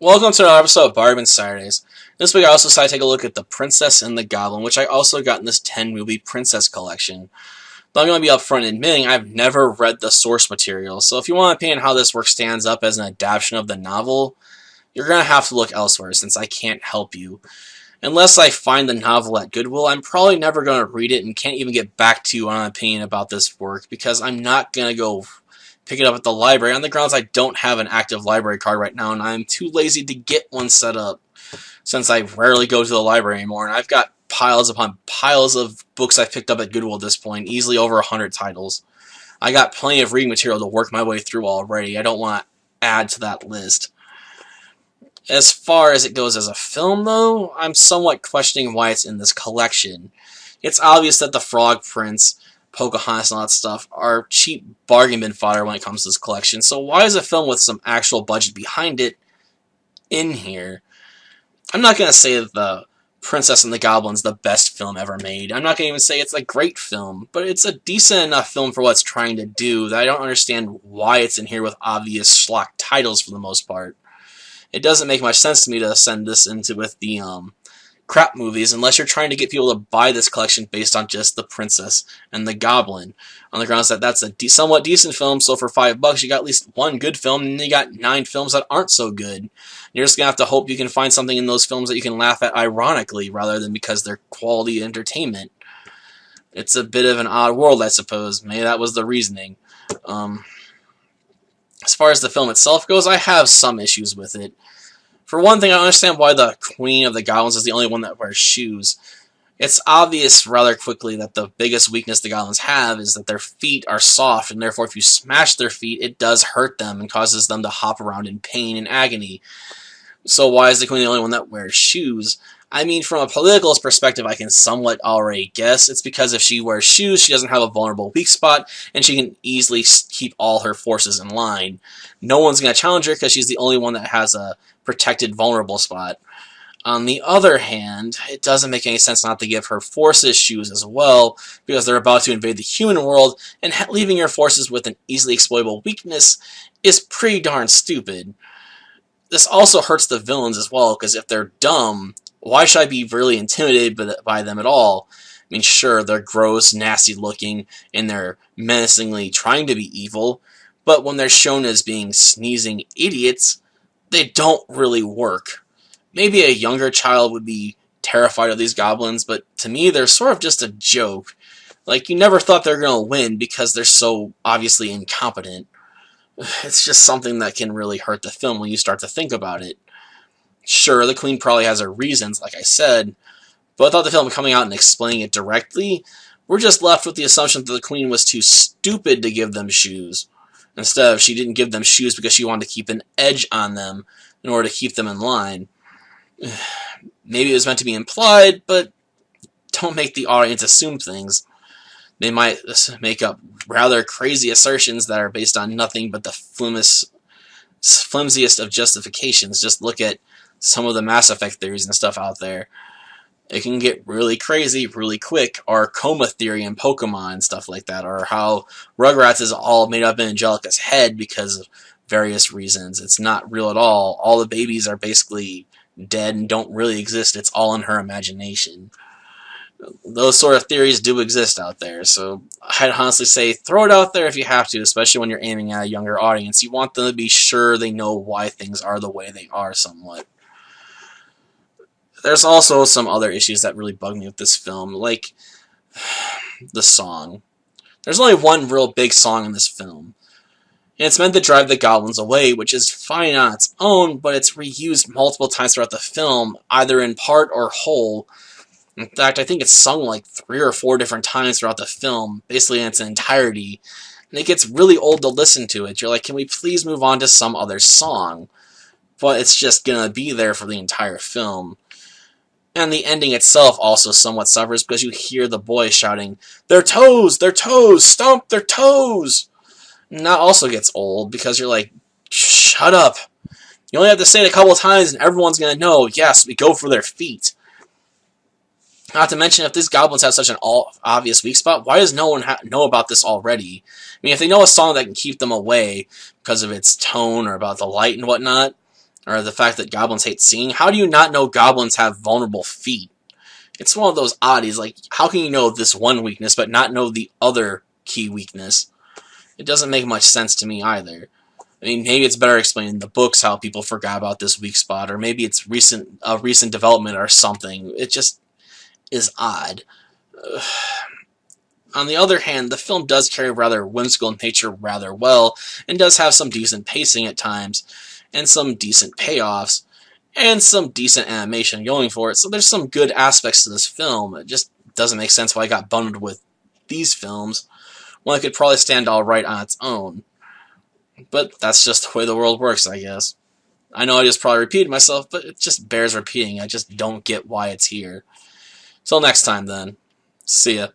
Welcome to another episode of Bargain Saturdays. This week I also decided to take a look at The Princess and the Goblin, which I also got in this 10-movie princess collection. But I'm going to be upfront admitting I've never read the source material, so if you want an opinion on how this work stands up as an adaptation of the novel, you're going to have to look elsewhere since I can't help you. Unless I find the novel at Goodwill, I'm probably never going to read it and can't even get back to you on an opinion about this work because I'm not going to go pick it up at the library on the grounds I don't have an active library card right now and I'm too lazy to get one set up since I rarely go to the library anymore and I've got piles upon piles of books I've picked up at Goodwill at this point, easily over 100 titles. I got plenty of reading material to work my way through already. I don't want to add to that list. As far as it goes as a film, though, I'm somewhat questioning why it's in this collection. It's obvious that the Frog Prince, Pocahontas, and all that stuff are cheap bargain bin fodder when it comes to this collection, so why is a film with some actual budget behind it in here? I'm not going to say that The Princess and the Goblin's the best film ever made. I'm not going to even say it's a great film, but it's a decent enough film for what it's trying to do that I don't understand why it's in here with obvious schlock titles for the most part. It doesn't make much sense to me to send this into with the crap movies unless you're trying to get people to buy this collection based on just The Princess and the Goblin. On the grounds that that's a somewhat decent film, so for $5 you got at least one good film, and then you got 9 films that aren't so good. You're just going to have to hope you can find something in those films that you can laugh at ironically rather than because they're quality entertainment. It's a bit of an odd world, I suppose. Maybe that was the reasoning. As far as the film itself goes, I have some issues with it. For one thing, I don't understand why the Queen of the Goblins is the only one that wears shoes. It's obvious rather quickly that the biggest weakness the goblins have is that their feet are soft, and therefore if you smash their feet, it does hurt them and causes them to hop around in pain and agony. So why is the Queen the only one that wears shoes? I mean, from a political perspective, I can somewhat already guess. It's because if she wears shoes, she doesn't have a vulnerable weak spot, and she can easily keep all her forces in line. No one's going to challenge her because she's the only one that has a protected vulnerable spot. On the other hand, it doesn't make any sense not to give her forces shoes as well, because they're about to invade the human world, and leaving your forces with an easily exploitable weakness is pretty darn stupid. This also hurts the villains as well, because if they're dumb, why should I be really intimidated by them at all? I mean, sure, they're gross, nasty looking, and they're menacingly trying to be evil, but when they're shown as being sneezing idiots, they don't really work. Maybe a younger child would be terrified of these goblins, but to me, they're sort of just a joke. Like, you never thought they were going to win because they're so obviously incompetent. It's just something that can really hurt the film when you start to think about it. Sure, the Queen probably has her reasons, like I said, but without the film coming out and explaining it directly, we're just left with the assumption that the Queen was too stupid to give them shoes. Instead of she didn't give them shoes because she wanted to keep an edge on them in order to keep them in line. Maybe it was meant to be implied, but don't make the audience assume things. They might make up rather crazy assertions that are based on nothing but the flimsiest of justifications. Just look at some of the Mass Effect theories and stuff out there. It can get really crazy really quick, or coma theory in Pokemon and stuff like that, or how Rugrats is all made up in Angelica's head because of various reasons. It's not real at all. All the babies are basically dead and don't really exist. It's all in her imagination. Those sort of theories do exist out there, so I'd honestly say throw it out there if you have to, especially when you're aiming at a younger audience. You want them to be sure they know why things are the way they are somewhat. There's also some other issues that really bug me with this film, like the song. There's only one real big song in this film, and it's meant to drive the goblins away, which is fine on its own, but it's reused multiple times throughout the film, either in part or whole. In fact, I think it's sung like 3 or 4 different times throughout the film, basically in its entirety, and it gets really old to listen to it. You're like, can we please move on to some other song? But it's just gonna be there for the entire film. And the ending itself also somewhat suffers because you hear the boy shouting, their toes, stomp their toes! And that also gets old because you're like, shut up. You only have to say it a couple of times and everyone's going to know, yes, we go for their feet. Not to mention, if these goblins have such an obvious weak spot, why does no one know about this already? I mean, if they know a song that can keep them away because of its tone or about the light and whatnot, Or the fact that goblins hate seeing. How do you not know goblins have vulnerable feet? It's one of those oddities, like, how can you know this one weakness but not know the other key weakness? It doesn't make much sense to me either. I mean, maybe it's better explained in the books how people forgot about this weak spot, or maybe it's recent development or something. It just is odd. On the other hand, the film does carry rather whimsical nature rather well, and does have some decent pacing at times, and some decent payoffs, and some decent animation going for it, so there's some good aspects to this film. It just doesn't make sense why it got bundled with these films, when it could probably stand alright on its own. But that's just the way the world works, I guess. I know I just probably repeated myself, but it just bears repeating. I just don't get why it's here. Till next time, then. See ya.